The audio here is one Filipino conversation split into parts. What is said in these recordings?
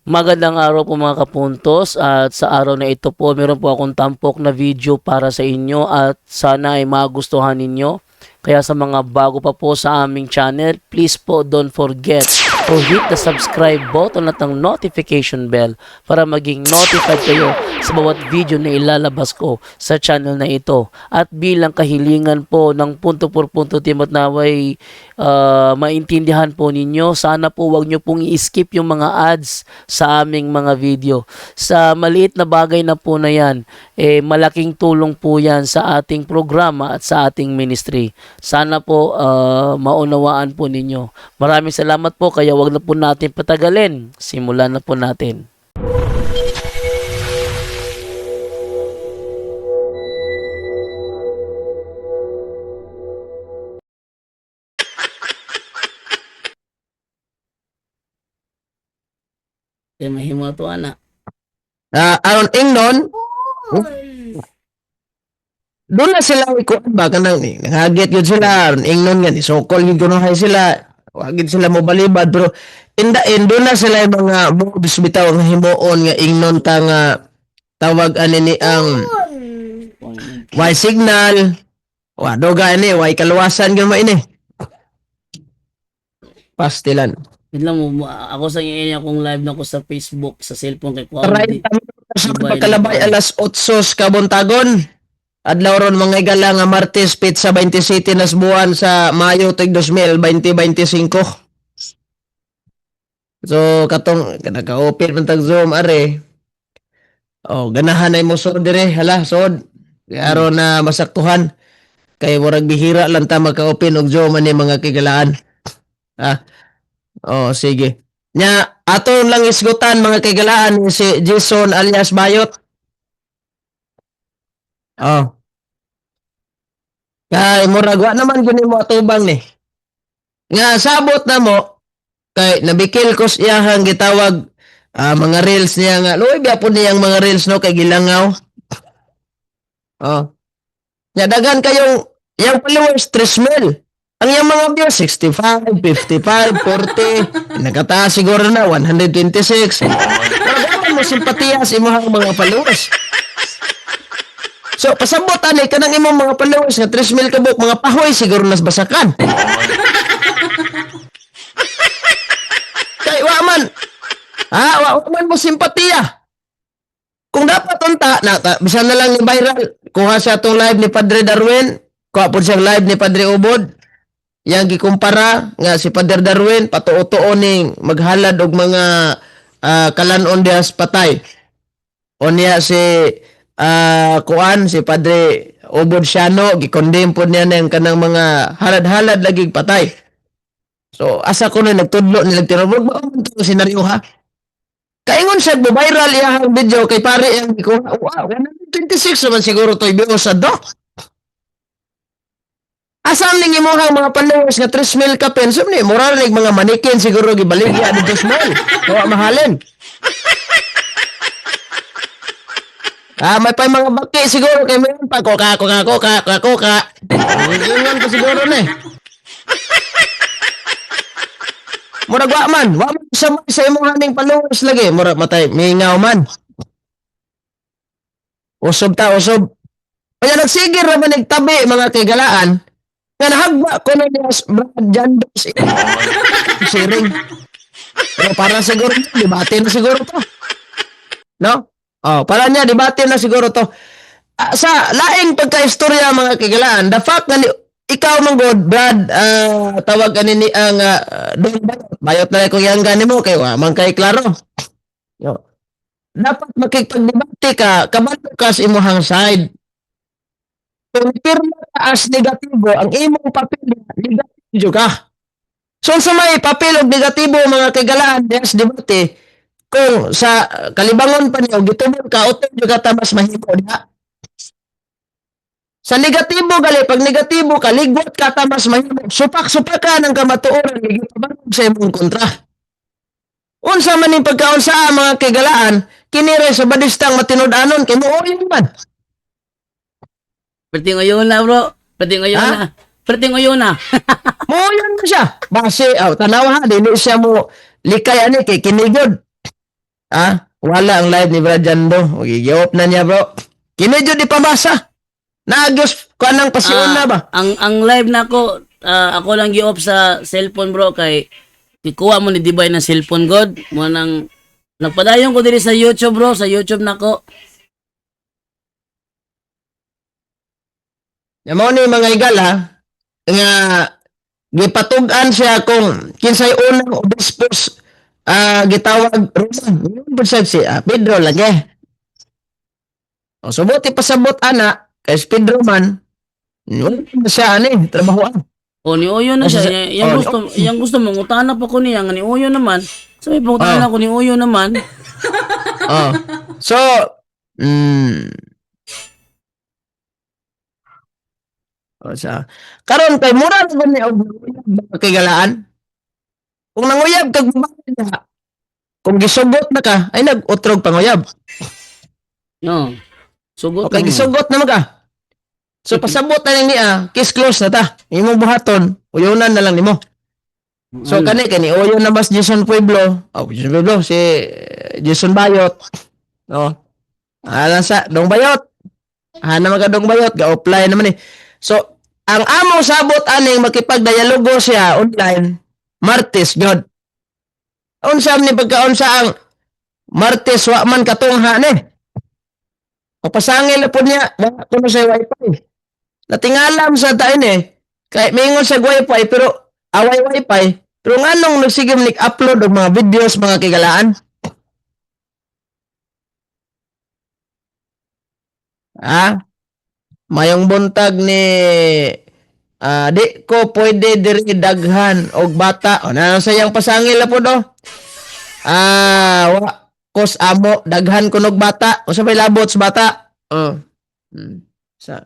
Magandang araw po mga kapuntos, at sa araw na ito po meron po akong tampok na video para sa inyo at sana ay magustuhan ninyo. Kaya sa mga bago pa po sa aming channel, please po don't forget to hit the subscribe button at ang notification bell para maging notified kayo sa bawat video na ilalabas ko sa channel na ito. At bilang kahilingan po ng punto por punto team at naway maintindihan po ninyo, sana po wag nyo pong i-skip yung mga ads sa aming mga video. Sa maliit na bagay na po na yan, malaking tulong po yan sa ating programa at sa ating ministry. Sana po maunawaan po ninyo. Maraming salamat po, kaya wag na po natin patagalin. Simulan na po natin. Mahimo to ana. Aron ingnon, doon na sila ikuan ba kanang nangagit yun sila aron ingnon nga isokol yun kuno hay sila wagid sila mo balibad pero in the end doon na sila yung mga moves bitaw nga himuon nga ingnon ta nga tawag ani ni ang Y signal wa doga ini Y kaluwasan gyud mo ini pastilan Biglang mo, ako sa inyo akong live na ko sa Facebook, sa cellphone kay Kuya. right sa Mobile pagkalabay na. alas 8 kabuntagon adlaw ron mga igala nga Martes pizza 27 nas buwan sa Mayo tig 2025. So katong naka-open man tag Zoom are. Oh, ganahan ay mo sod dire hala sod. Aron na masaktuhan kay murag bihira lang ta maka-open og Zoom ani mga kigalaan. Ah, oh sige. Nya aton lang isgutan mga kigalaan si Jason alias Bayot. Oh. Kay murag wa naman guni mo atubang ni. Nga sabot na mo kay nabikil ko siyahang gitawag mga reels niya nga luoy biya po niyang mga reels no kay gilangaw. Oh. Nya dagan kayong yang followers 3,000. Ang yang mga views 65, 55, 40, nagataas siguro na 126. Pero mo simpatiya sa imong mga followers. So, pasabot ani kanang imong mga followers nga 3,000 kabuk mga pahoy siguro nas basakan. Kay wa man. Wa man mo simpatiya. Kung dapat unta na bisan na lang ni viral. Kuha sa atong live ni Padre Darwin, kuha po siyang live ni Padre Ubod. Yang gikumpara nga si Padre Darwin patuo-tuo ning maghalad og mga kalanon diyas patay. O niya si kuan si Padre Ubod Siano gikondem po niya ng kanang mga halad-halad lagi patay. So asa ko na nagtudlo nilang tinubog ba ang senaryo ha? Kaingon siya viral iyang video kay pare yang gikuha. Wow, 126 naman siguro to'y views sa dok. Asam ning imong mga followers nga 3,000 ka penso ni moral ning mga manikin siguro gibaligya dito small. Wa mahalin. May pa mga baki siguro kay meron pa koka. Ingon ko siguro ni. Murag wa man sa imong haning followers lagi, murag matay mingaw man. Usob. Kaya nagsigir ra man nagtabi mga kagalaan. Nga nahagwa ko na niya Brad Jandos. Siring. Pero para siguro debate na siguro to. No? Oh, para niya debate na siguro to. Sa laing pagka-istorya mga kagalaan, the fact nga ikaw man god Brad tawag ani ni ang bayot na ko yang gani mo kay wa man kay klaro. Yo. Dapat makikipagdebate ka kabalo ka sa imong side. Kung pirma ka as negatibo, ang imong papel negatibo ka. So sa may papel og negatibo mga kagalaan des debate kung sa kalibangon pa niyo gitubod ka utod juga ta mas mahimo diha. Sa negatibo gali pag negatibo ka ligwat ka ta mas mahimo. Supak ka ng kamatuoran gitubod sa imong kontra. Unsa man ning pagkaunsa mga kagalaan kinire sa badistang matinud-anon kay mooy man. Pwede ngayon na, bro. Pwede ngayon na. Pwede ngayon na. Mooyan mo siya. Base, tanaw ha, dili siya mo likay ani kay kinigod. Wala ang live ni Brad Jando. Okay, giop na niya, bro. Kini jud di pabasa. Naagos ko nang pasyon na ba? Ang live na ako lang gi-off sa cellphone bro kay ikuha mo ni Dibay ng cellphone god mo nang nagpadayon ko diri sa YouTube bro, sa YouTube nako. Yan mo ni mga igal ha. Nga gipatug-an siya kung kinsay unang obispos gitawag Roman. Yun po siya si Pedro lagi. O subuti pasabot ana kay si Pedro man. Yun siya ani trabahoan. O ni Uyo na siya. Yang gusto mo ngutana pa ko niya nga ni Uyo naman. Sabi pa ngutana ko ni Uyo naman. Oh. So, o sa karon kay mura na ni og kay galaan. Kung nanguyab kag babae na, kung gisugot na ka, ay nag-utrog panguyab. No. Sugot Okay, mo. gisugot na ka. So, pasabot na lang niya, case close na ta. Imong buhaton, uyunan na lang nimo. So, kani uyo na mas Jason Pueblo. Jason Pueblo, si Jason Bayot. No. Alang sa, Dong Bayot. Hana mga Dong Bayot, ga-apply naman eh. So, ang among sabot aning makipagdialogo siya online, Martes, God. Unsa ni pagkaunsa ang Martes wa man katungha ni. Papasangil na po niya, kuno sa wifi. Natingalam sa tain kay mingon sa wifi pero away wifi. Pero nganong nagsigim upload og mga videos mga kigalaan? Mayong buntag ni di ko pwede diri daghan og bata. O na sayang pasangil na po do. Wa kos amo daghan kunog bata. O sabay labot sa bata. Sa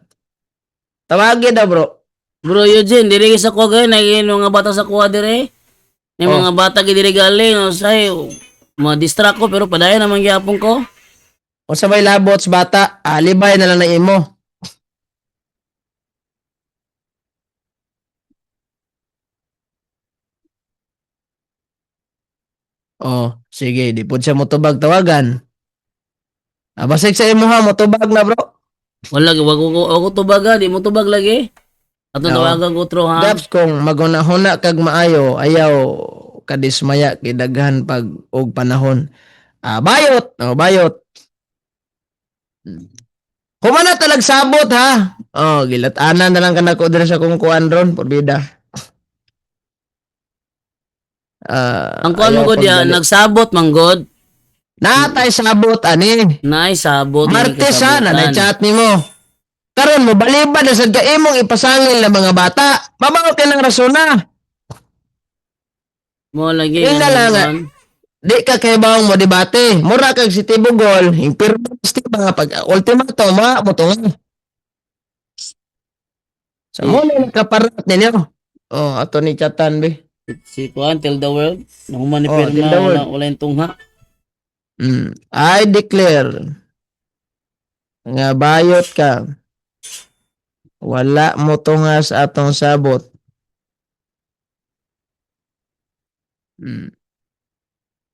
tawagin daw bro. Bro Eugene, diri sa ko gay naging mga bata sa kuha diri. May mga bata gid diri galing say ma-distract ko pero padayon naman gyapon ko. O sabay labot sa bata, alibay na lang na imo. Sige, di po siya motubag tawagan. Basig sa imo ha, motubag na bro. Wala wag ko tubaga, di mo tubag lagi. Ato tawagan ko tro ha. Daps kung magunahuna kag maayo, ayaw kadismaya kidaghan pag og panahon. Bayot, bayot. Humana talag sabot ha. Gilatanan na lang kanako diri sa kung kuan ron, porbida. Ang kuan mo god ya, nagsabot man god. Natay sabot ani. Nay sabot. Martes ha, na chat nimo. Karon mo baliban na sad ka imong ipasangil na mga bata. Mamaw ka ng rason na. Mo lagi. Yun na lang. Di ka kay bawang mo debate. Mura kag si Tibugol, impirmo mga pag ultimato mo to nga. So mo na nakaparat ninyo. Ato ni chatan be. Si kuan tell the world. Nahuman ni Tell the pirma world. wala yung tungha. I declare nga bayot ka. Wala mo tunga sa atong sabot.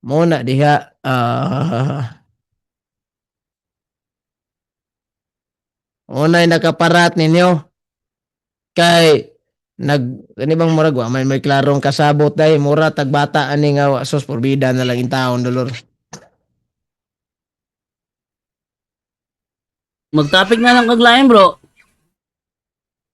Muna diha unay nakaparat ninyo kay ani bang murag wa may klarong kasabot day mura tagbata ani nga sos porbida na lang in taon dolor. Magtopic na lang kaglain bro.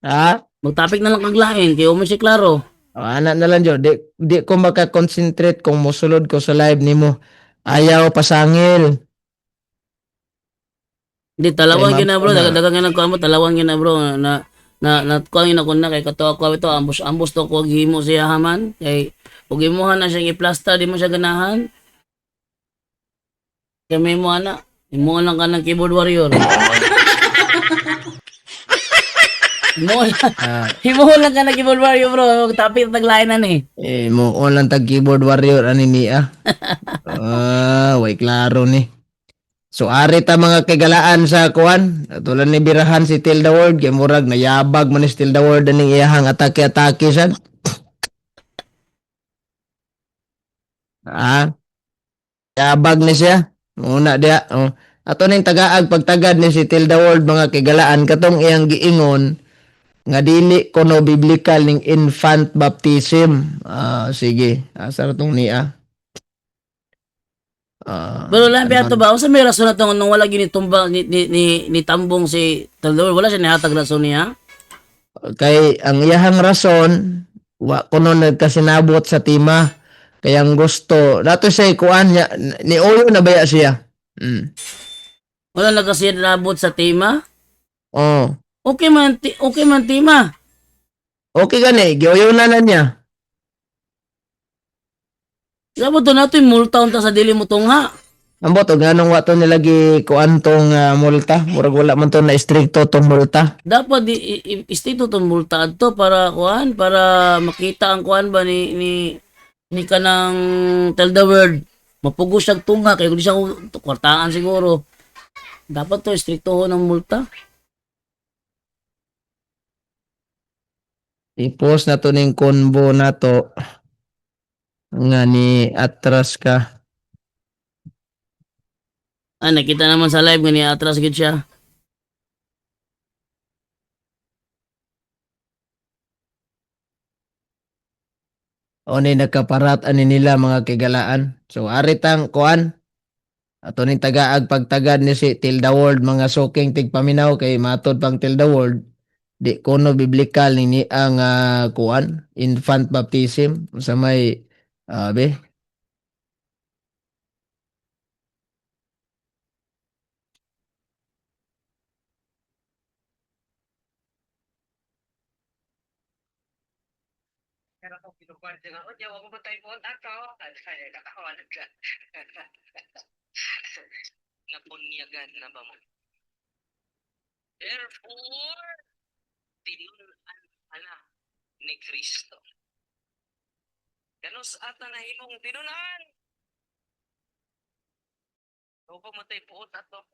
Ha? Magtopic na lang kaglain kay mo si klaro. Ana na lang jud di ko maka-concentrate kung mosulod ko sa live nimo. Ayaw pasangil. Di talawan Kay gina bro, na. dagang gina ko mo talawan gina bro na kuan gina ko na kay kato ako ito ambos to ko gihimo siya haman kay ug imuhan na siya i-plaster di mo siya ganahan. Kay may mo ana, imo lang ka ng keyboard warrior. Imo lang ka ng keyboard warrior bro, tapit taglain na ni. Mo lang tag keyboard warrior ani niya. Way klaro ni. So ari ta mga kagalaan sa kuan. Tulad ni birahan si Till the World kay murag nayabag man ni Till the World ani iyahang atake-atake sad. Yabag ni siya. Muna dia. Oh. Ato ning tagaag pagtagad ni si Tilda World mga kigalaan katong iyang giingon nga dili kuno biblical ning infant baptism. Sige. Asa ra tong niya? Pero labi Ano? ato ba? Usa may rason na nung wala gini tumba ni tambong si Taldor, wala siya nihatag rason niya. Kay ang iyahang rason wa kuno nagkasinabot sa tima kaya ang gusto dato siya kuan niya ni Oyo na baya siya. Wala nagkasinabot sa tema. Oh. Okay man tema. Okay gani, gioyo na niya. Dapat to nato yung multa unta sa dili mo tungha. Ambot og ganong wa to nilagi kuan tong multa, murag wala man to na istrikto tong multa. Dapat istito tong multa adto para kuan, para makita ang kuan ba ni kanang tell the word. Mapugos siyang tungha kay kung di siya kwartaan siguro. Dapat to istrikto ng multa. I-post na to ning konbo na to nga ni atras ka. Nakita naman sa live nga ni atras gid siya. O ni nagkaparat ani nila mga kigalaan. So aritang kuan ato ning tagaag pagtagad ni si Tilda World mga suking tigpaminaw kay matod pang Tilda World di kuno biblikal ni ang kuan infant baptism sa may be. Pero kung pinukuan siya nga, o, diyaw ako mo tayo po, ato. Ay, kakawan ka. Napunyagan na ba mo? Therefore, tinunan ana ni Kristo. Ganun sa ata na imong tinunan. O pa mo tayo po, ato.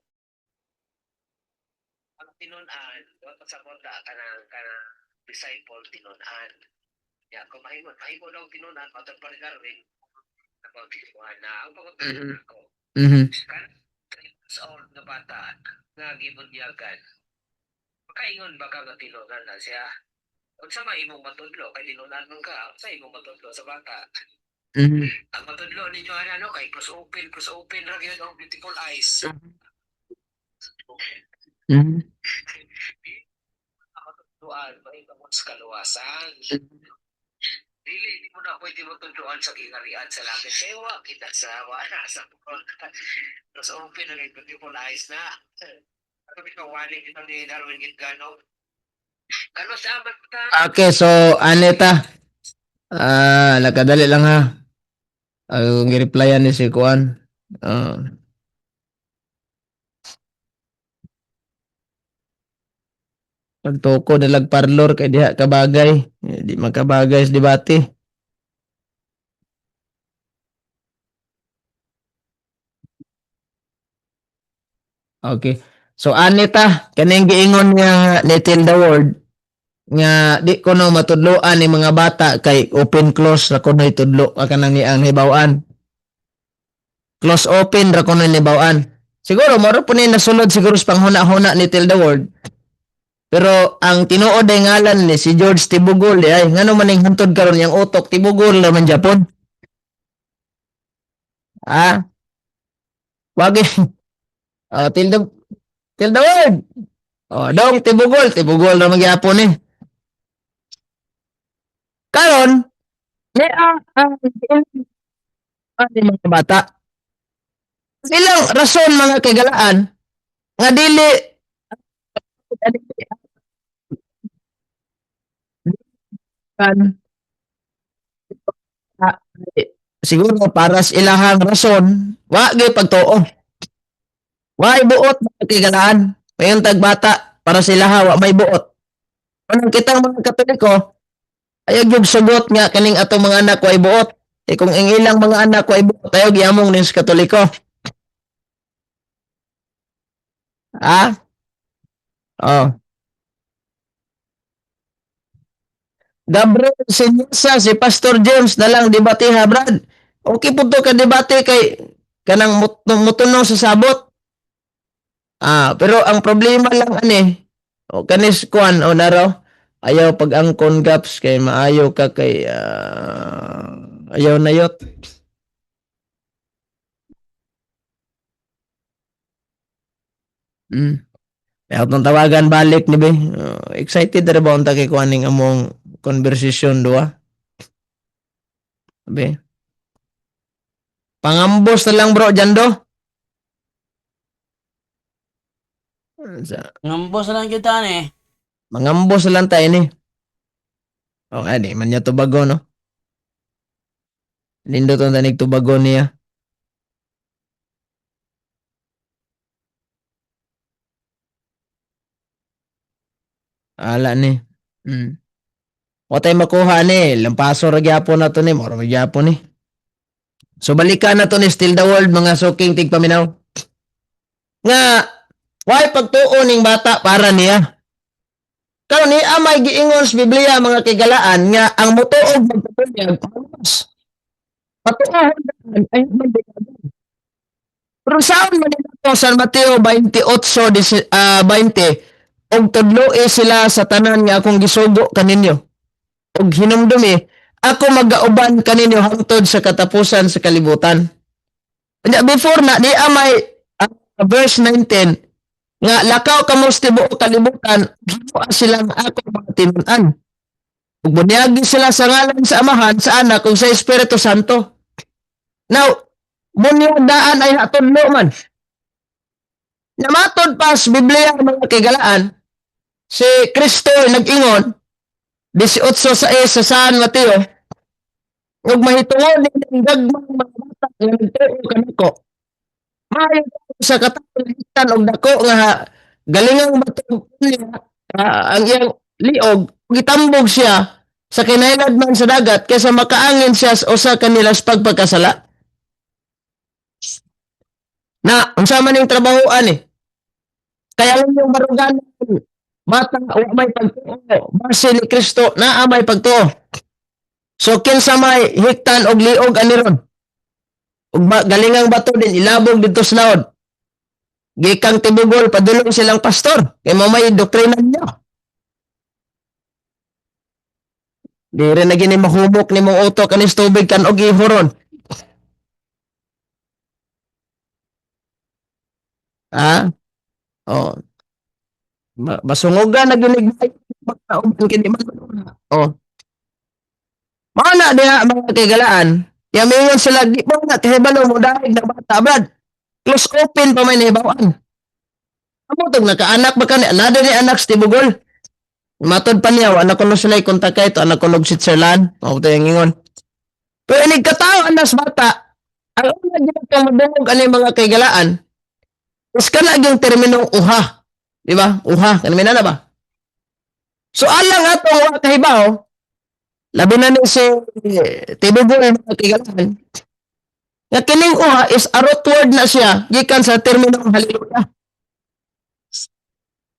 Ang tinunan, pag sa konta ka na disciple tinunan. Ya, kung mahimot daw tinunan, matag parigarwe, napagkikuhan na ang pagkakita ko. Kan, 3 years old na bata, nga gibunyagan. Makaingon ba ka nga tinunan na siya? Kung sa imong matudlo, kay tinunan mo ka, sa imong matudlo sa bata. Ang matudlo ninyo, ano, kay cross open, rag yun ang beautiful eyes. Ang matudloan, may kamot sa kaluwasan. Dili mo na pwede matudloan sa kingarian sa langit. Kaya kita sa wala sa cross open, rag beautiful eyes na. Ano bitawali kita ni Darwin Gitgano? Kano sa amat ta? Okay, so Anita. Nakadali lang ha. Ang gi-replyan ni si kuan. Pagtoko nilag parlor kay diha kabagay. Di makabagay sa debate. Okay. So Anita, kaning giingon nga ni Tilda Ward nga di ko no matudloan ni mga bata kay open close ra kuno itudlo ka nang niang hibaw-an. Close open ra kuno hibaw-an. Siguro moro po ni nasulod siguro sa panghuna-huna ni Tilda Ward. Pero ang tinuod ay ngalan ni si George Tibugol ay ngano man ning hantod karon yang utok Tibugol naman Japon. Wagi. Tilda Ward. Dong Tibugol naman gyapon eh. Karon ni mga bata. Ilang rason mga kagalaan nga dili kan siguro para sa ilahang rason wa gyud pagtuo. Wa buot mga kagalaan. Mayon tag bata para sa ilaha wa may buot. Anong kitang mga Katoliko ayog yung sugot nga kaning atong mga anak wa buot. Kung ang ilang mga anak wa buot ayog giamong ning sa Katoliko. Oh. Gabriel Senyasa, si Pastor James na lang debate ha, Brad. Okay po to ka debate kay kanang mutuno sa sabot. Pero ang problema lang ani, o kanis kuan o naro, ayaw pag angkon gaps kay maayo ka kay ayaw na yot. Mm. Kaya akong tawagan balik ni be. Excited ra ba unta kay kuaning among conversation duwa? Be. Pangambos na lang bro dyan do. Ngambos na lang kita ni. Mangambos na lang tayo ni. O nga, di man niya tubago no. Nindot ang tanig tubago niya. Ala ni. Mm. O tayo makuha ni. Lampaso ra gyapon na to ni. Moro ra gyapon ni. So balikan na to ni Still the World mga suking tigpaminaw. Nga, why pagtuo ning bata para niya? Karon ni amay giingon sa Biblia mga kigalaan nga ang mutuog magpatunyag pamas. Patuohon ay magdekada. Pero saan man dito sa Mateo 28:20 og tudloi sila sa tanan nga akong gisugo kaninyo. Og hinumdumi ako magauban kaninyo hangtod sa katapusan sa kalibutan. Nya before na di amay verse 19 nga lakaw kamo sa tibuok kalibutan gihua silang ako mga tinunan. Ug bunyagi sila sa ngalan sa Amahan, sa Anak ug sa Espiritu Santo. Now, bunyagdaan ay hatudlo man. Namatod pa sa Biblia mga kigalaan, si Kristo ay nag-ingon 18 sa San Mateo, ug mahitungod ning gagmang mga bata nga nagtuo kanako. Maayo sa katawhan og dako nga galingang batong niya ang iyang liog gitambog siya sa kinailad man sa dagat kaysa makaangin siya sa usa kanila sa pagpagkasala. Na unsa man ning trabahoan eh. Kaya lang yung barugan bata wa may pagtuo base ni Kristo naa may pagtuo. So kinsa may hiktan og liog ani ron. Ug galingang bato din ilabog dito sa naod. Gikang tibugol padulong silang pastor kay mo may doktrina niya. Di rin na gini mahubok ni mong utok kanis tubig kan og ihuron. Ha? Oh, masungogan na ginig magtauban kini man. Oh. Mao na diha mga kagalaan. Yamingon sila di mo na kahibalo mo dahil na bata brad. Close open pa may nahibawan. Amo tog nakaanak ba kani another ni anak sa tibugol. Matod pa niya anak ko no sila kontak kay to anak ko og Switzerland. Mao to yung ingon. Pero inig katawo anas bata. Ang una gyud kang madungog ani mga kagalaan. Is kana yung terminong uha. Di ba? Uha. Kanina na ba? So alang atong wa kahibaw, labi na ni si tibugol mga kagalaan. Nga kining uha is a root word na siya gikan sa terminong hallelujah.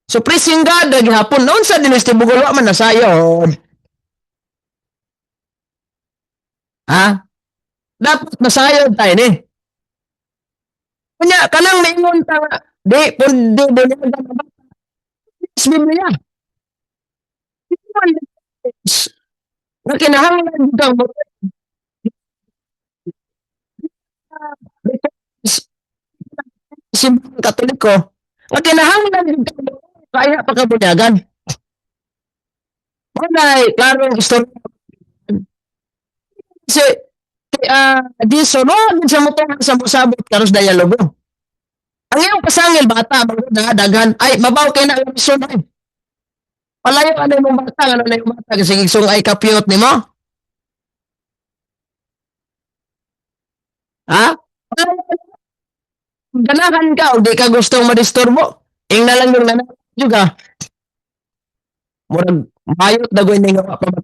So praising God gihapon noon sa dinis tibugol wa man nasayon. Ha? Dapat nasayon tayo ni. Kunya kanang maingon ta nga di pundi bunyagan na ba? Sa Biblia. Nga kinahanglan kang mo simbang Katoliko. Nga kinahanglan kang mo kaya pagkabunyagan. Manay, klarong istorya. Kasi, di sunod sa motor sa musabot karos dialogo. Ang iyong pasangil bata, mga daghan, ay, mabaw kayo na ang mission ay. Palayo ka na yung bata, ano na yung bata, kasi sung ay kapiyot ni mo. Ha? Palayo ka na, ganahan ka, o di ka gustong madisturbo. Ing na lang yung nanak juga. Murag, mayot na gawin nga pa ba?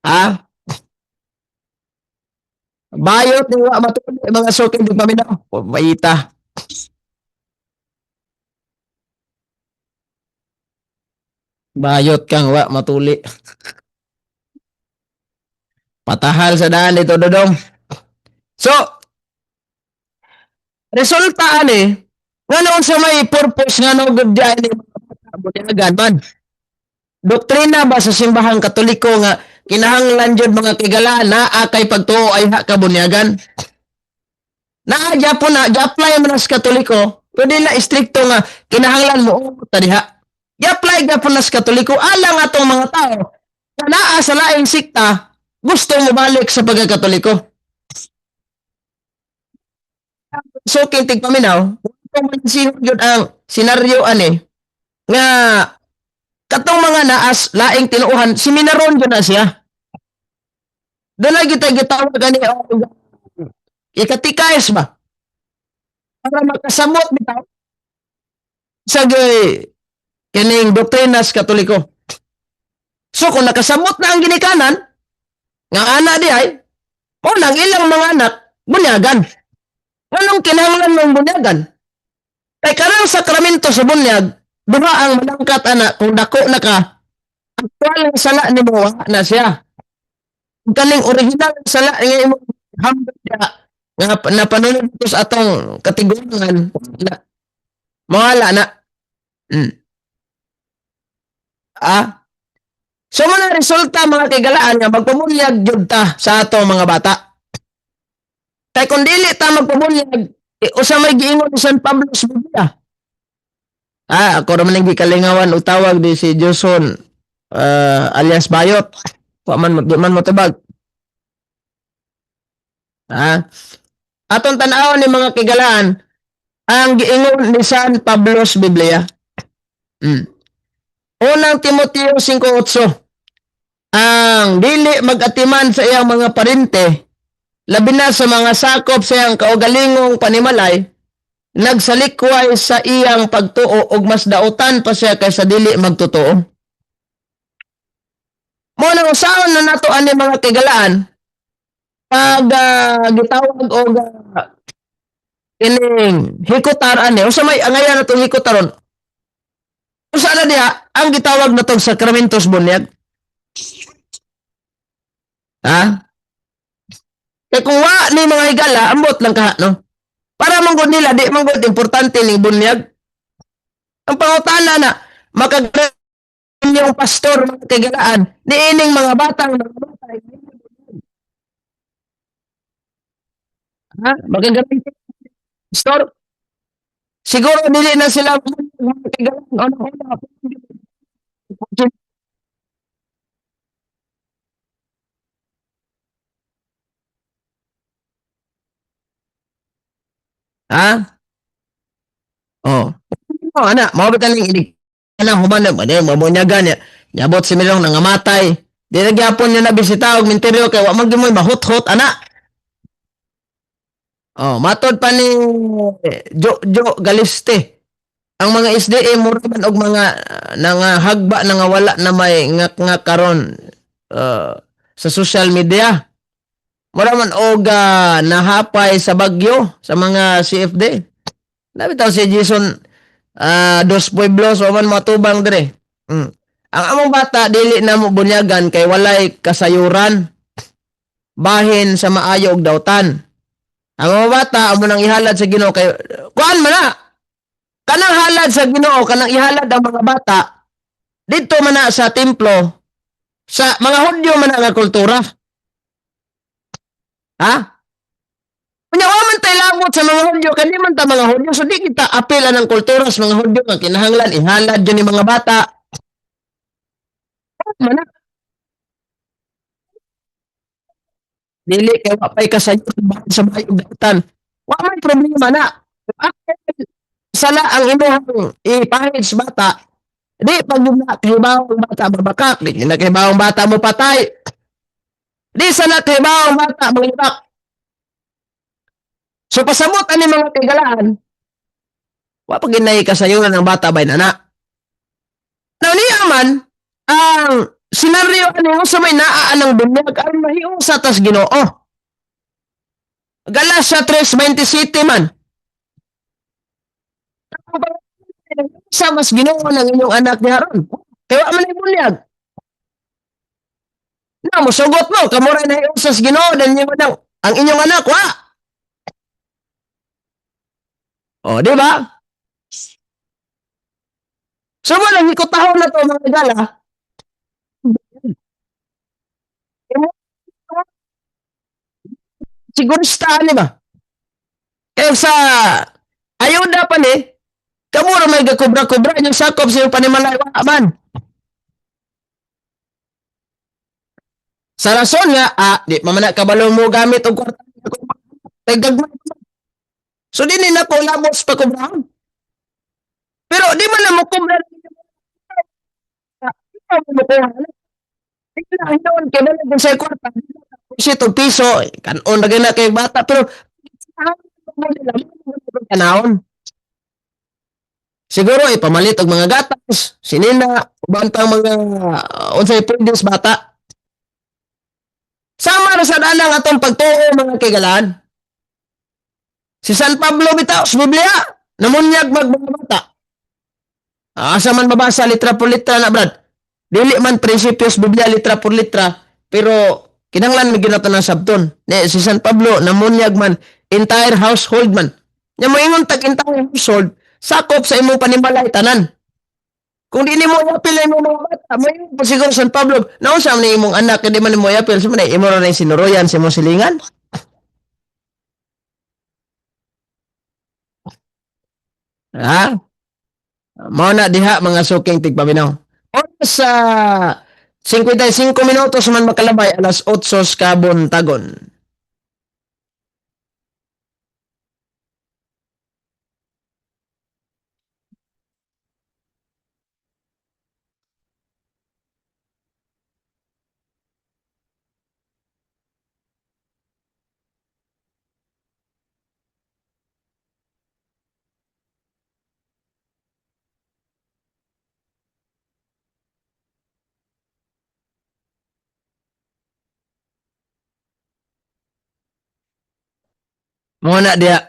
Ha? Bayot ni wa matuli mga suking di paminaw. Maita. Bayot kang wa matuli. Patahal sa daan dito, Dodong. So, resulta ani, nga noon sa may purpose nga no good dyan ni bunyagan man. Doktrina ba sa simbahang Katoliko nga kinahanglan jud mga kigala na akay pagtuo ay ha kabunyagan? Na Japon na, apply man sa Katoliko, pero dili istrikto nga kinahanglan mo ta diha. I-apply Japon na sa Katoliko alang atong mga tao na naa sa laing sikta gusto mo balik sa pagkakatoliko. So kintig paminaw, kung sino yun ang senaryo ani nga katong mga naas laing tinuuhan seminaron yun na siya. Doon na kita gitawag ani ikatikais ba? Para makasamot bitaw sa kining doktrinas Katoliko. So kung nakasamot na ang ginikanan, nga ana di ay, unang ilang mga anak, bunyagan. Anong kinahanglan ng bunyagan? Kay karang sakramento sa bunyag, duha ang malangkat anak, kung dako na ka, aktual ang sala ni mo, na siya. Kung kaning original ang sala, nga imo hambal niya, nga napanunod ko sa atong kategoringan, na, mawala na. So mga resulta mga kagalaan nga magpabunyag jud ta sa ato mga bata. Kay kung dili ta magpabunyag, usa may giingon ni San Pablo sa Biblia. Ako raman ang gikalingawan utawag di si Joson alias Bayot. Wa man motubag. Atong tan-awon ni mga kagalaan ang giingon ni San Pablo sa Biblia. Unang Timoteo 5:8. Ang dili mag-atiman sa iyang mga parente, labi na sa mga sakop sa iyang kaugalingong panimalay, nagsalikway sa iyang pagtuo ug mas dautan pa siya kaysa dili magtotoo. Mo nang usaon na nato ani mga kagalaan pag gitawag og ining hikutar ani usa may angayan natong hikutaron. Usa na diha ang gitawag natong sakramentos bunyag. Kaya kung wa ni mga higala, ambot lang ka, no? Para manggod nila, di manggod importante ni bunyag. Ang pangutana na, makagran yung pastor, mga kagalaan, ni ining mga batang nagbatay. Makagran yung pastor. Siguro nili na sila mga kagalaan. Ana, mabot ka ning inig. Ana, humanap, mabunyagan niya. Nyabot si Milong nangamatay. Di nagyapon niya na bisita og minteryo kay wa man gyud mahut-hut ana. Matod pa ni Jo Galiste. Ang mga SDA mo man og mga hagba nga wala na may ngak karon sa social media. Mura man og nahapay sa Bagyo sa mga CFD. Nabitaw si Jason Dos Pueblos o man matubang dire. Ang among bata dili na mo bunyagan kay walay kasayuran bahin sa maayo og dawtan. Ang mga bata amo nang ihalad sa Ginoo kay kuan man na. Kanang halad sa Ginoo kanang ihalad ang mga bata didto man na sa templo sa mga Hudyo man na nga kultura. Kanya man tayo lamot sa mga Hudyo, kandi man ta mga Hudyo, so di kita apela ng kultura sa mga Hudyo, ang kinahanglan, ihalad dyan yung mga bata. Mana? Dili, kaya wapay kasayo sa bayog datan. Wa may problema na. Sala ang imong ipahid sa bata, di pag yung nakahibawang bata babakak, di yung nakahibawang bata mo patay. Di sa nakahibawang bata mangibak. So pasamot ani mga kagalaan, wa pa ginay kasayuran ng bata bay nana. Now niya man, ang senaryo ani sa may naa ng bunyag ang mahiusa tas Ginoo. Galatia 3:27 man. Sa mas Ginoo ng inyong anak ni Haron. Kaya wa man bunyag. mo sugot mo kamo ra na usas Ginoo dan ang inyong anak wa. Oh, di ba? So mo lang ikutahon na to mga gala. Siguro di ba? Kaya sa ayuda pa ni, kamo ra may gakubra-kubra yung sakop sa iyong panimalay wa man. Sa rason nga, di mamana kabalo mo gamit og kwarta. Tagdagmay. So din na ko lamos pa kubrahan. Pero di man na mo kubra. Di mo ko. Hinawon kay balik sa kwarta. Piso piso, kanon na gina kay bata pero kanahon. Siguro ipamalit og mga gatas, sinina, bantang mga unsay pwedeng sa bata. Sama ra sa danang atong pagtuo mga kaigalaan. Si San Pablo bitaw sa Biblia, namunyag magbabata. Asa man mabasa litra por litra na brad. Dili man prinsipyo sa Biblia litra por litra, pero kinahanglan mi ginato ng sabton. Si San Pablo namunyag man entire household man. Nya moingon tag entire household, sakop sa imong panimalay tanan. Kung di nimo yapil imong mga bata, mo siguro San Pablo, naunsa man imong anak di man mo yapil, sa man imo ra na sinuroyan sa imong silingan. Ha? Mao na diha mga suking tigpaminaw. Oras sa 55 minutos man makalabay alas 8 kabon tagon. Mao na diha.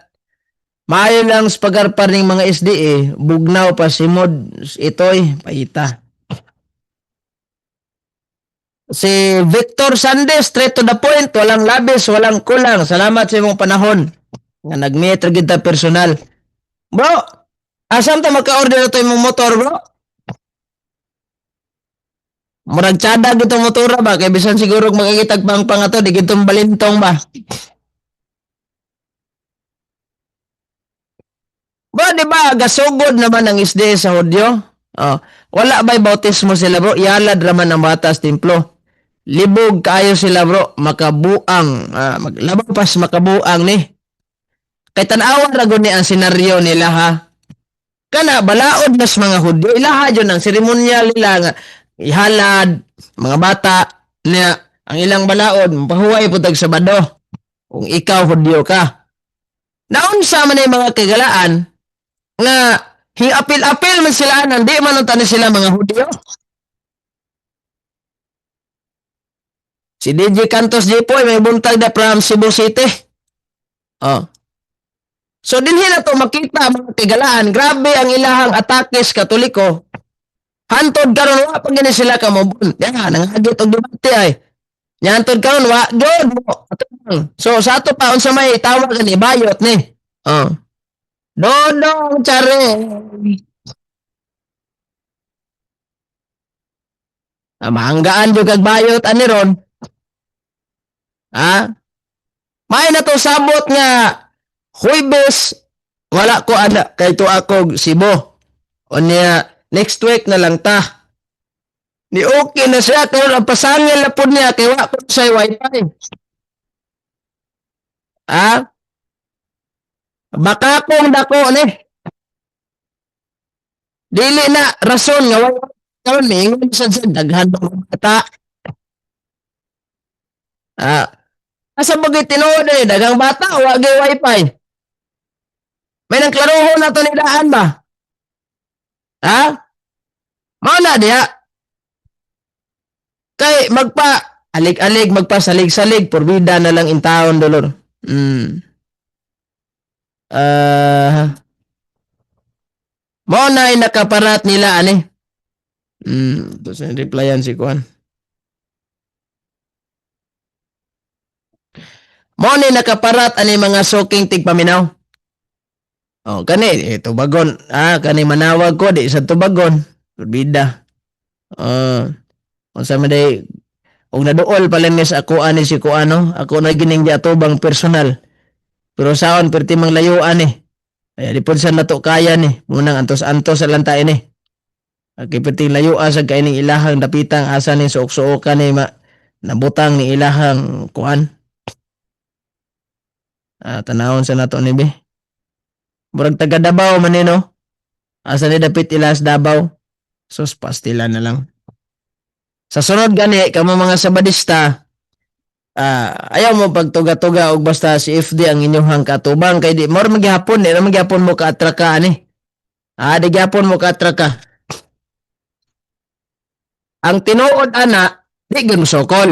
Maayo lang sa pagarpar ning mga SDA, bugnaw pa simod itoy paita. Si Victor Sandes, straight to the point, walang labis, walang kulang. Salamat sa imong panahon. Nga nag-meet kita personal. Bro, asam ta maka-order na to imong motor, bro? Murag tsada gitong motora ba? Kaya bisan siguro makakitag pang ato, di gitong balintong ba? Bro, di ba, gasugod naman ang isde sa Hudyo? Oh, wala ba'y bautismo sila, bro? Ialad raman ang bata sa templo. Libog kayo sila, bro. Makabuang. Maglabang pas makabuang ni. Kay tanawa ragon ni ang senaryo nila, ha? Kana, balaod nas mga Hudyo. Ilaha dyan ang seremonyal nila nga. Ihalad, mga bata, niya, ang ilang balaod, mapahuway po tag Sabado. Kung ikaw Hudyo ka. Naunsa man ay mga kagalaan, nga hiapil-apil man sila di man unta sila mga Hudyo. Si DJ Cantos Jipoy may buntag na from Cebu City. Oh. So dinhi na to makita mga tigalaan, grabe ang ilahang atake sa Katoliko. Hantod karon wa pa gani sila ka mobon. Yan nangagit og debate ay. Yan hantod karon wa jud mo. So sa ato pa unsa may tawag ni bayot ni. Oh. Dodong Chare. Mahanggaan jud kag bayot ani ron. Ha? May na to sabot nga Huwebes wala ko ana kay to ako Cebu. O niya next week na lang ta. Ni okay na siya kay ang pasangil na pud niya kay wa ko say wifi. Ha? Baka kong dako ni. Dili na rason nga wala karon mingon sa daghan ng bata. Asa bagay tinuod eh, dagang bata wa gay wifi. May nang klarohon na to ni daan ba? Ha? Mao na diha. Kay magpa alig-alig magpasalig-salig porbida na lang in town dolor. Mao na ay nakaparat nila, ani. Ito sa replyan si Kuan. Mao na ay nakaparat nila, ani. Ito sa replyan si Kuan. Mao na ay nakaparat nila, ani. Ito sa replyan si Kuan. Mao na ay nakaparat nila, ani. Ito sa replyan si Kuan. Mao na ay nakaparat nila, ani. Ito sa replyan si Kuan. Mao na ay nakaparat nila, ani. Mo ni nakaparat ani mga suking tigpaminaw. Oh, kani tubagon. Kani manawag ko di sa tubagon. Bida. Unsa man day og naduol pala ni sa ako ani si Kuano, ako na gining giatubang personal. Pero saon perti mang layuan ni. Ay di pud sa nato kaya ni. Munang antos-antos sa lanta ini. Okay, perti layuan sa kaining ilahang dapitang asa ni suok-suokan ni nabutang ni ilahang kuan. Tanawon sa nato ni be. Murag taga Davao man ni no. Asa ni dapit ilas Davao. Sus pastila na lang. Sa sunod gani kamo mga sabadista, ayaw mo pagtuga-tuga og basta si FD ang inyong katubang kay di mo magyapon, di ra magyapon mo kaatraka ani. Di gyapon mo kaatraka. Ang tinuod ana, di gyud sokol.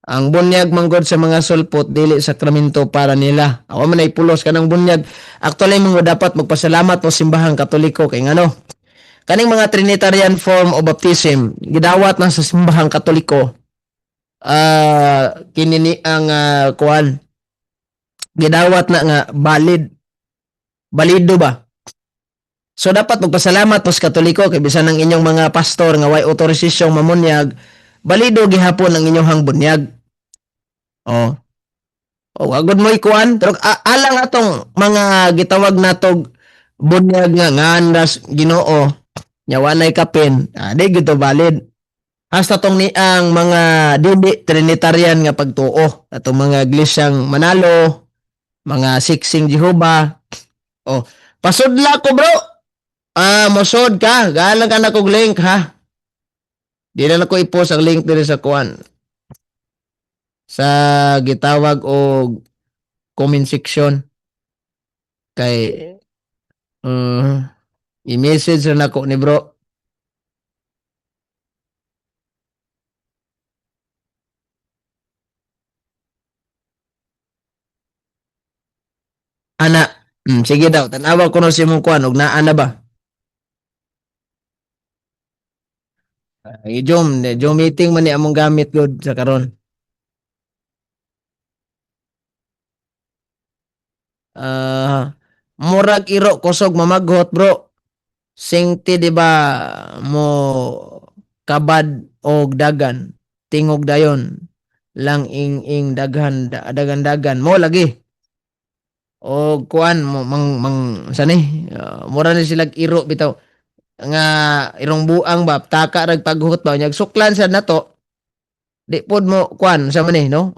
Ang bunyag manggod sa mga sulpot dili sakramento para nila. Awa man ay pulos kanang bunyag. Actually mo dapat magpasalamat mo simbahang Katoliko kay ngano. Kaning mga Trinitarian form of baptism gidawat na sa simbahang Katoliko. Kinini ang kuan gidawat na nga balido ba. So dapat magpasalamat po sa Katoliko kay bisan ang inyong mga pastor nga way autorisasyong mamunyag, balido gihapon ang inyong bunyag. Agod mo ikuan pero alang atong mga gitawag natog bunyag nga ngandas Ginoo nya wanay kapin, di gito valid. Hasta tong ni ang mga dili Trinitarian nga pagtuo atong mga iglesyang Manalo, mga Siksing Jehovah. Pasudla ko bro. Mosod ka. Galang ka na kong link ha. Di na ko i-post ang link dito sa kuan. Sa gitawag o comment section. Kay i-message na ako ni bro. Ana. Sige daw. Tanawa ko na si mong kuan. Og naa na ba? Zoom meeting man ni among gamit good sa karon. Murag iro kusog mamaghot bro. Singti di ba mo kabad og dagan tingog dayon lang ing dagan mo lagi og kuan mo sani mura ni sila iro bitaw nga irong buang ba taka rag paghut ba nyag suklan sa nato di pod mo kuan sa man no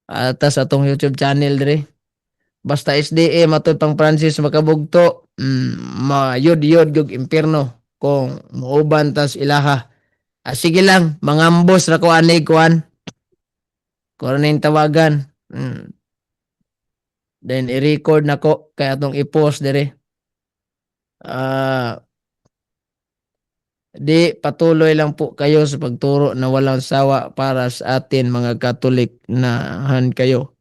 atas atong YouTube channel dire basta SDA matod pang Francis makabugto mayod-yod gug impierno kung muuban tas ilaha. Sige lang mangambos ra ko ani kuan ning tawagan. Then i-record nako kay atong i-post dire. Di patuloy lang po kayo sa pagturo na walang sawa para sa atin mga Katolik na kayo.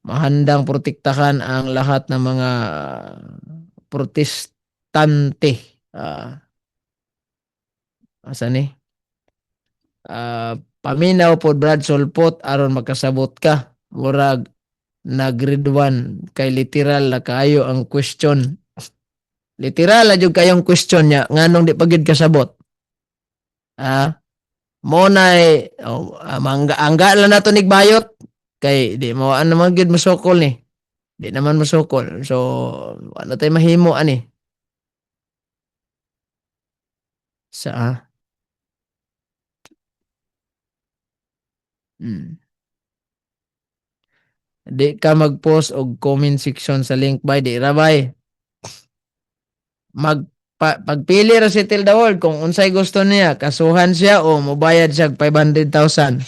Mahandang protektahan ang lahat ng mga protestante. Asa ni? Paminaw po Brad Sulpot aron makasabot ka. Murag na grade 1 kay literal na kaayo ang question. Literal na jud kayong question niya nganong di pagid kasabot. Mo nay angga lang nato nigbayot. Kay di mo naman gid masukol ni. Di naman masukol. So ano tay mahimo ani? Sa Di ka mag-post og comment section sa link by di ra bay. Pagpili ra si Tilda World kung unsay gusto niya, kasuhan siya o mobayad siya 500,000.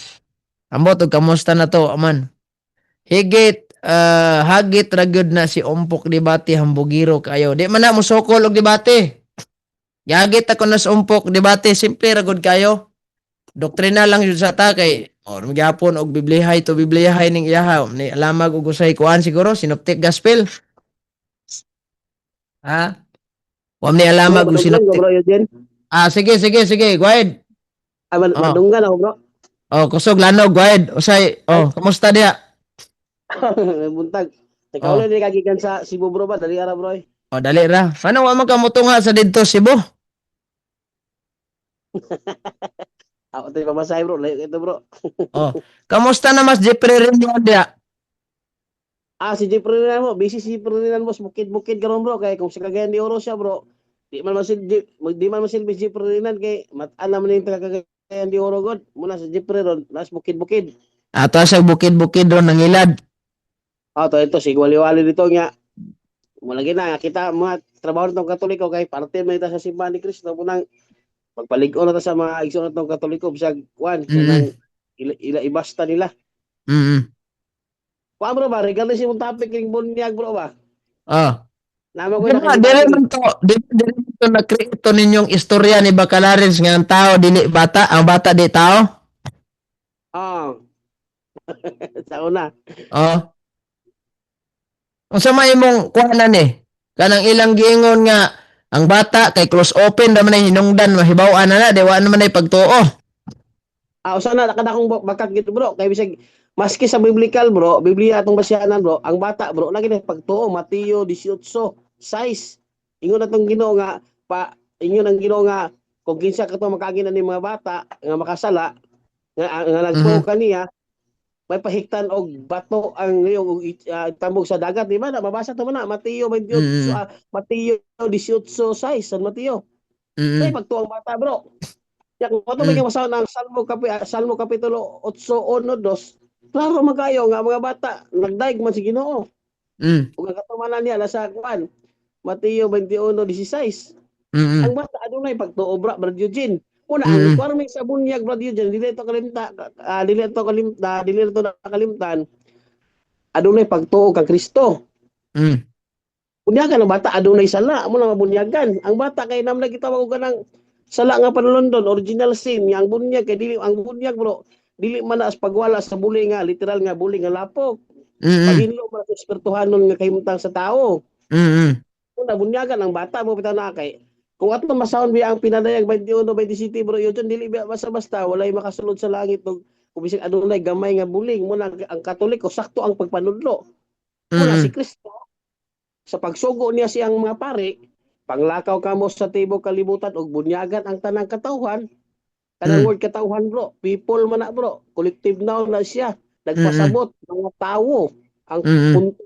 Ambot og kamusta na to aman. Higit hagit ra gyud na si Umpok Debate hambugiro kayo. Di man na mo sukol og debate. Gagit ako na sa Umpok Debate simple ra gud kayo. Doktrina lang yun sa ta kay magyapon og bibliyahay to bibliyahay ning iyaha ni alamag og usay kuan siguro synoptic gospel. Wa ni alamag og synoptic. Bro Eugene. Sige go ahead. Madunggan ako bro. Oh, kusog lanog wide. Usay, oh, kamusta diya? Buntag. Teka Oh, ulit ni kagikan sa Cebu bro ba? Dali ara bro. oh dali ra. Ano wa man ka motunga sa didto Cebu? Ako tayo pamasahe bro. Layo ito bro. Oh, kamusta na mas Jeffrey rin diya? Si Jeep Ferdinand mo. Busy si Ferdinand mo. Bukid-bukid ka ron bro. Kaya kung sa Cagayan de Oro siya bro. Di man masil Jeep Ferdinand kay alam na yung taga Cagayan de Oro god. Muna sa Jeep ron. Nas bukid-bukid. Ato sa bukid-bukid ron nangilad. To ito si wali-wali dito nga. Malagi na kita mga trabaho nitong Katoliko kay parte man ita sa simbahan ni Kristo punang magpalig-on na ta sa mga igsoon nitong Katoliko bisag kuan kanang ila ibasta nila. Mm. Kuan bro ba regardless yung topic ning bunyag bro ba. Oh. Naman ko Di ba, dili man to na-create to ninyong istorya ni Bacalaris nga ang tao dili bata, ang bata di tao? Ah. Sa una. Oh. Unsa may imong kuhanan kanang ilang giingon nga ang bata kay close open ra man ay hinungdan mahibaw-an na di wa naman ay pagtuo. Usa na kada kong bakat gito bro kay bisag maski sa biblical bro, Biblia atong basyanan bro, ang bata bro lagi na pagtuo Mateo 18:6. Ingon natong Ginoo nga ingon ang Ginoo nga kung kinsa ka to makaginan ni mga bata nga makasala nga nagtuo kaniya may pahiktan og bato ang iyong tambog sa dagat di ba na mabasa to man na Mateo 28 Mateo 18:6 San Mateo. Ay pagtuo ang bata bro. Ya kung ato may masaw ng Salmo kapitulo 8:1-2, klaro magayo nga mga bata nagdaig man si Ginoo. Ug ang katumanan niya nasa kuan Mateo 21:16. Ang bata adunay pagtuo Brad Eugene. Una ang requirement sa bunyag Brad Eugene dili to nakalimtan. Adunay pagtuo kang Kristo. Bunyagan ang bata adunay sala mo na mabunyagan. Ang bata kay namla gitawag og kanang sala nga panulondon original sin yang bunyag kay dili ang bunyag bro dili man as pagwala sa buli nga literal nga buli nga lapok. Paghinlo man sa espirituhanon nga kahimtang sa tao. Una bunyagan ang bata mo bitaw na kay kung ato masahon biya ang pinadayag 21-27 bro yun dili biya basta-basta walay makasulod sa langit og kung bisig adunay gamay nga buling mo ang Katoliko sakto ang pagpanudlo. Una si Kristo sa pagsugo niya siyang mga pari panglakaw kamo sa tibok kalibutan og bunyagan ang tanang katawhan. Kanang word katawhan bro, people man na bro, collective noun na siya. Nagpasabot mga tawo ang punto.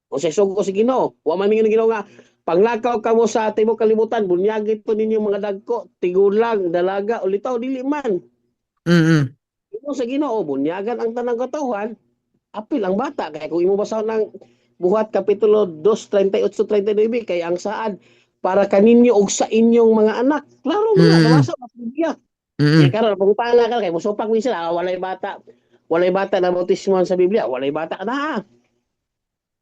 O sa sugo si Ginoo, wa man mingon Ginoo nga panglakaw kamo sa tibok kalibutan, bunyagin to ninyo mga dagko, tigulang, dalaga, ulitaw dili man. Imo sa Ginoo bunyagan ang tanang katawhan, apil ang bata kay kung imo basahan ng Buhat kapitulo 2:38-39 kay ang saad para kaninyo og sa inyong mga anak. Klaro man nabasa sa Biblia. Kaya karon pangutana ka kay musupak mi sila walay bata. Walay bata na bautismuhan sa Biblia, walay bata na.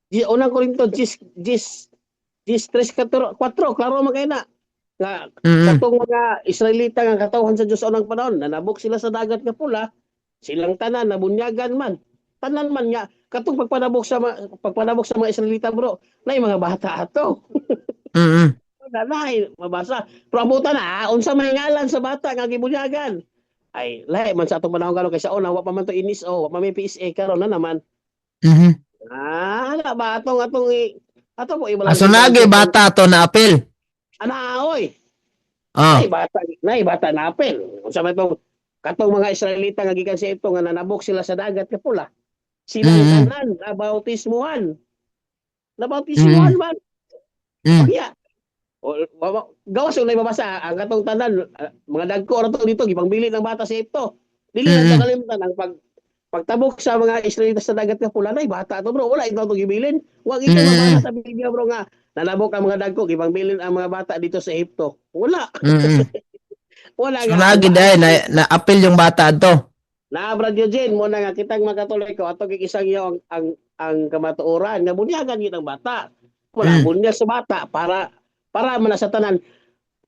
Di unang Korinto 10:3-4 klaro man kay na. Nga katong mga Israelita nga katawhan sa Dios unang panahon nanabok sila sa dagat nga pula, silang tanan nabunyagan man. Tanan man nga katong pagpanabok sa mga Israelita bro nay mga bata ato nay mabasa pero abutan na unsa may ngalan sa bata nga gibunyagan ay lahi man sa atong panahon karon kay sa una wa pa man to inis wa pa may PSA karon na naman ala ba atong ato po ibalang Asunagi bata to na apil. ana oy nay bata na apel unsa man tong katong mga Israelita nga gikan sa ito nga nanabok sila sa dagat nga pula. Silang tanan nabautismuhan man. Kaya gawas yung mabasa ang katong tanan mga dagko ra to dito gipangbili ng bata sa ito. Dili lang kalimtan ang pagtabok sa mga Israelita sa dagat nga pula nay bata to bro wala ito gibilin. Wa ito mabasa sa Biblia bro nga nanabok ang mga dagko gipangbilin ang mga bata dito sa Ehipto. Wala. Wala nga. Sunagi dai na apil yung bata to. Na Brad Eugene mo na nga kitang mga Katoliko ato kikisang iyo ang kamatuoran nga bunyagan gyud ang bata. Wala bunyag sa bata para man sa tanan.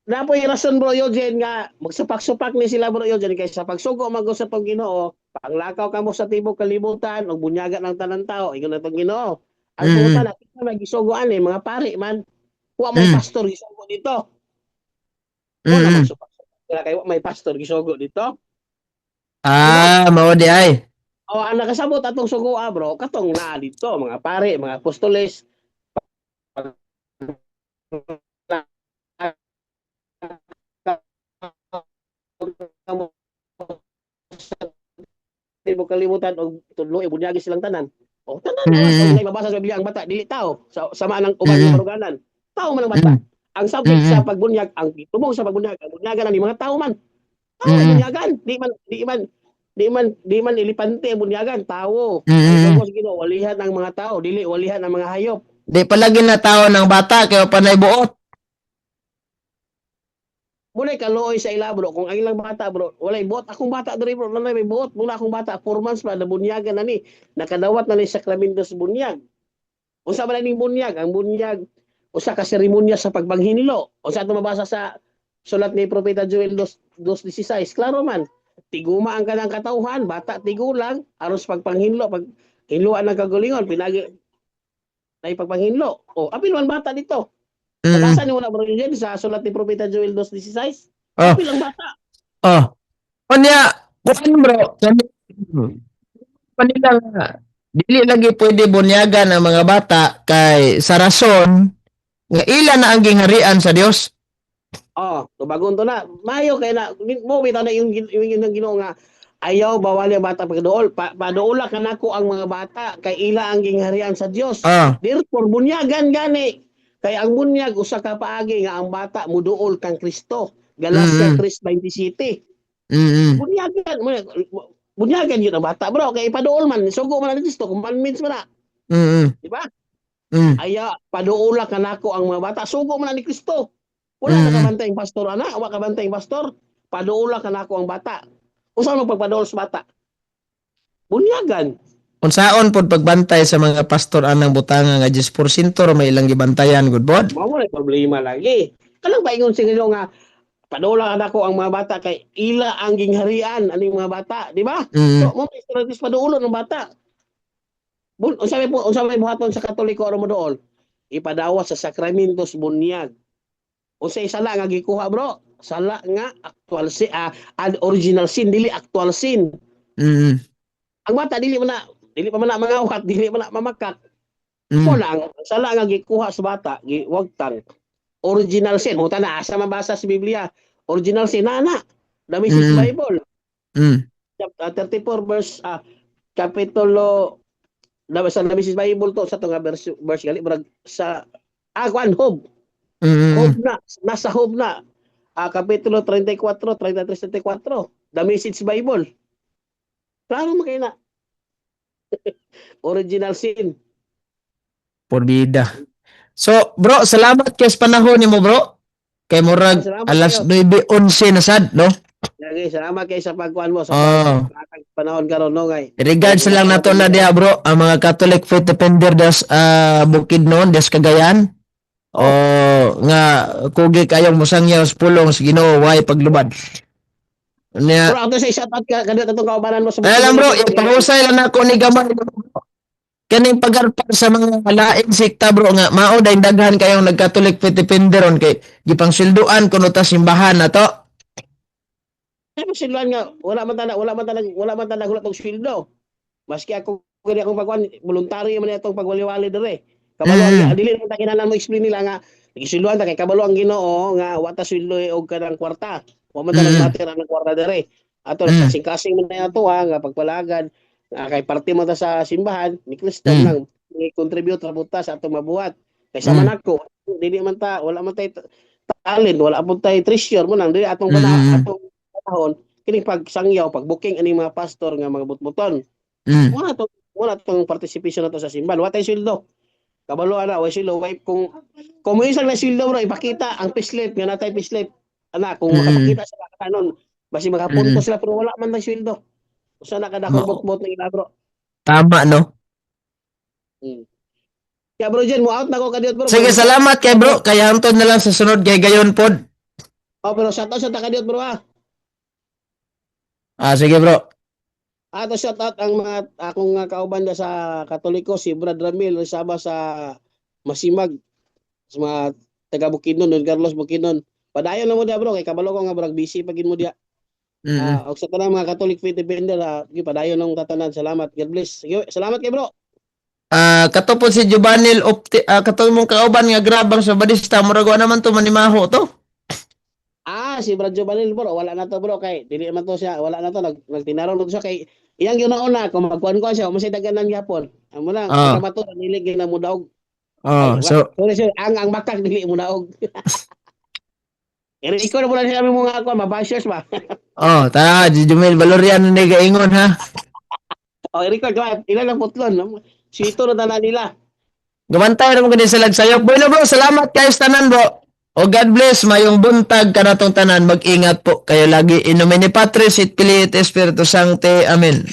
Napoy rason bro Eugene nga magsupak-supak ni sila bro Eugene kay sa pagsugo mag-usap ang Ginoo, panglakaw kamo sa tibok kalibutan og bunyagan ang tanan tao ingon natong Ginoo. Ang puta na kita magisugoan mga pari man. Wa may pastor gisugo dito. Wala magsupak. Kaya kay wa may pastor gisugo dito. Di ba? Mao di ay. O ang nakasabot atong sugua bro, katong naa dito mga pare, mga apostoles, Di mo kalimutan og tudlo ibunyagi silang tanan. O tanan oras og Mm. nay mabasa sa Biblia ang bata dili tao sa sama ng uban nga Mm. baruganan. Tao man ang bata. Mm. Ang subject sa Mm. pagbunyag, ang tubong sa pagbunyag, ang bunyagan ni mga tao man. Tao ay Mm. bunyagan. Di man ilipante ang bunyagan, tao. Ang Mm. purpose Ginoo walihan ang mga tao, dili walihan ang mga hayop. Di palagi na tao ng bata kaya panay buot. Muna kaluoy sa ila bro, kung ang ilang bata bro, walay buot. Akong bata diri bro, nanay may buot. Muna akong bata, 4 months pa, nabunyagan na ni. Nakadawat na ni sakramento sa bunyag. Unsa man ning bunyag? Ang bunyag usa ka seremonya sa pagbanghinlo. Unsa ato mabasa sa sulat ni Propeta Joel 2:16. Klaro man. Tiguma ang kanang katawhan, bata tigulang aron sa pagpanghinlo, pag hinluan ng kagulingon, pinagi na pagpanghinlo. O, apil man bata dito. Mm. Nabasa ni mo na bro Eugene, sa sulat ni Propeta Joel 2:16. Oh, Apil ang bata. oh. Kunya, kuan bro, kanila nga dili lagi pwede bunyagan ang mga bata kay sa rason nga ila na ang gingharian sa Dios. Oh, tubagon to na. Mayo kay na mo bitaw na yung Ginoo nga ayaw bawali ang bata pagduol. Paduula ka nako ang mga bata kay ila ang gingharian sa Dios. Ah. Therefore bunyagan gani. Kay ang bunyag usa ka paagi nga ang bata muduol kang Kristo. Galacia Mm. 3:27. Mm. Bunyagan bunyagan yun ang bata bro kay paduol man sugo man ni Kristo commandments man na, Mm. di ba? Mm. Aya paduula ka nako ang mga bata sugo man ni Kristo. Wala na Mm. kabantay ang pastor, ana. Wa kabantay ang pastor. Paduula ka na ako ang bata. Unsa mo pagpaduol sa bata? Bunyagan. Unsaon pod pagbantay sa mga pastor anang butanga nga 10% ro may ilang gibantayan good bod. Mao na problema lagi. Kanang paingon sa Ginoo nga paduula ka na ako ang mga bata kay ila ang gingharian aning mga bata, di ba? Mm. So, mo strategies paduulon ng bata. Unsa may buhaton sa Katoliko aron moduol? Ipadawa sa sakramentos bunyag. Unsay sala nga gikuha bro? Sala nga actual sin, original sin dili actual sin. Mm. Ang bata dili pa man na mangawat, dili man na mamakak. Mm. Mo lang sala nga gikuha sa bata, giwagtang original sin. Mo na asa mabasa sa Biblia. Original sin na. The Message Bible. Mm. Chapter 34 verse kapitulo sa The Message Bible to sa to nga verse gali brag sa Kwan Hob. Mm. Hob na nasa Hob na. Kapitulo 34, 33, 34. The Message Bible. Klaro mo kay na. Original sin. Porbida. So, bro, salamat kay sa panahon nimo, bro. Kay murag Salamat alas kayo. 9:11 na sad, no? Lagi, salamat kayo sa pagkuhan mo sa Oh. panahon karon no ngay. Regards lang nato na diha, bro, ang mga Catholic faith defender das Bukidnon, des Cagayan. O nga kugi kayong musangyaw sa pulong sa Ginoo way paglubad. Nya, Pero ako sa isang ka kadto atong kaubanan mo sa alam bro, ipahusay lang nako ni gamay kaning pagarpan sa mga laing sekta bro nga mao day daghan kayong nag-Catholic faith defender on kay gipang silduan kuno ta simbahan na to. Pero silwan nga wala man tanan hulat og sweldo. Maski ako kini akong pagkuhan voluntary man itong pagwaliwali dire. Kabalo ang dili man ta kinahanglan mo explain nila nga gisilduan ta kay kabalo ang Ginoo nga wa ta sweldo og kanang kwarta. Wa man ta nagmatira ng kwarta dire. Ato kasing-kasing man na ato nga pagpalagad kay parte mo ta sa simbahan ni Kristo nang i-contribute ra buta sa atong mabuhat. Kay sama nako dili man ta wala man tay talent, wala pud tay treasure mo nang dili atong atong panahon kining pagsangyaw, pag-booking ani mga pastor nga mga butbuton. Wala tong participation nato sa simbahan. Wa tay sweldo. Kabalo ana, wa sweldo way kung mo isang na sweldo bro, ipakita ang payslip nga natay payslip. Ana, kung makapakita sila kanon, basi makapunto sila pero wala man tay sweldo. Usa na kada kung butbot ng ila bro. Tama no. Kaya bro Jen, mo out na ko kadiyot bro. Sige, salamat kay bro. Kaya hantod na lang sa sunod kay gayon pod. Pero shout out sa takadiyot bro ha. Sige bro. Ato shout out ang mga akong kauban sa Katoliko, si Brad Ramil Rizaba sa Masimag, sa mga taga Bukidnon, Don Carlos Bukidnon. Padayon na mo dia bro, kay kabalo ko nga brag busy pagin mo dia. Og sa tanang mga Catholic faith defender, padayon ng tatanan. Salamat. God bless. Sige, salamat kay bro. Kato po si Giovanni kato mong kauban nga grabang sa Badista, murag wa naman to manimaho to. Si Bradjo Banil bro, wala na to bro kay dili man to siya, wala na to nagtinarong na to siya kay iyang ginauna kung magkuan ko siya, umasay daganan gyapon. Amo lang, Ah. para mato nilig na mo daog. So Sorry, ang bakak dili mo daog. Iko na mula siya mo nga ako, mabashers ba? tara, Jumel Valoriano ni gaingon ha. Record ka, ilan ang putlon. Sito na tanan nila. Gamantay ra mo gani sa lagsayok. Bueno bro, salamat kayo sa tanan bro. O God bless, mayong buntag kanatong tanan. Mag-ingat po kayo lagi. In nomine Patris et Filii et Spiritus Sancti. Amen.